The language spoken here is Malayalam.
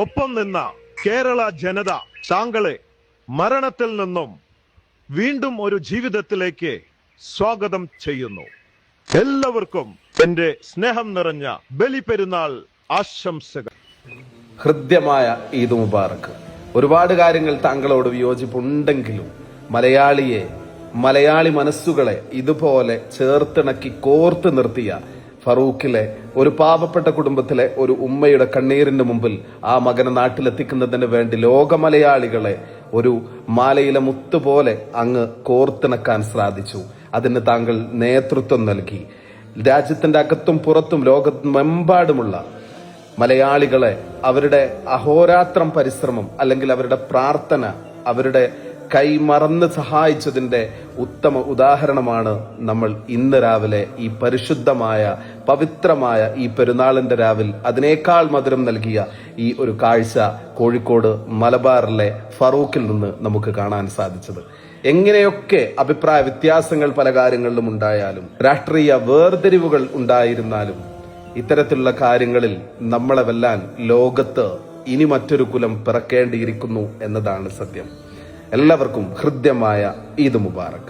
ഒപ്പം നിന്ന കേരള ജനത താങ്കളെ മരണത്തിൽ നിന്നും വീണ്ടും ഒരു ജീവിതത്തിലേക്ക് സ്വാഗതം ചെയ്യുന്നു. എല്ലാവർക്കും എന്റെ സ്നേഹം നിറഞ്ഞ ബലിപെരുന്നാൾ ആശംസകൾ. ഹൃദ്യമായ ഈദ് മുബാറക്ക്. ഒരുപാട് കാര്യങ്ങൾ താങ്കളോട് വിയോജിപ്പുണ്ടെങ്കിലും മലയാളി മനസ്സുകളെ ഇതുപോലെ ചേർത്തിണക്കി കോർത്ത് നിർത്തിയ ഫറൂഖിലെ ഒരു പാവപ്പെട്ട കുടുംബത്തിലെ ഒരു ഉമ്മയുടെ കണ്ണീരിന് മുമ്പിൽ ആ മകനെ നാട്ടിലെത്തിക്കുന്നതിന് വേണ്ടി ലോക മലയാളികളെ ഒരു മാലയിലെ മുത്തുപോലെ അങ്ങ് കോർത്തിണക്കാൻ സാധിച്ചു. അതിന് താങ്കൾ നേതൃത്വം നൽകി. രാജ്യത്തിന്റെ അകത്തും പുറത്തും ലോകമെമ്പാടുമുള്ള മലയാളികളെ അവരുടെ അഹോരാത്രം പരിശ്രമം അല്ലെങ്കിൽ അവരുടെ പ്രാർത്ഥന അവരുടെ കൈമറന്ന് സഹായിച്ചതിന്റെ ഉത്തമ ഉദാഹരണമാണ് നമ്മൾ ഇന്ന് രാവിലെ ഈ പരിശുദ്ധമായ പവിത്രമായ ഈ പെരുന്നാളിന്റെ രാവിൽ അതിനേക്കാൾ മധുരം നൽകിയ ഈ ഒരു കാഴ്ച കോഴിക്കോട് മലബാറിലെ ഫറൂഖിൽ നിന്ന് നമുക്ക് കാണാൻ സാധിച്ചത്. എങ്ങനെയൊക്കെ അഭിപ്രായ വ്യത്യാസങ്ങൾ പല കാര്യങ്ങളിലും ഉണ്ടായാലും രാഷ്ട്രീയ വേർതിരിവുകൾ ഉണ്ടായിരുന്നാലും ഇത്തരത്തിലുള്ള കാര്യങ്ങളിൽ നമ്മളെ വെല്ലാൻ ലോകത്ത് ഇനി മറ്റൊരു കുലം പിറക്കേണ്ടിയിരിക്കുന്നു എന്നതാണ് സത്യം. എല്ലാവർക്കും ഹൃദ്യമായ ഈദ് മുബാറക്.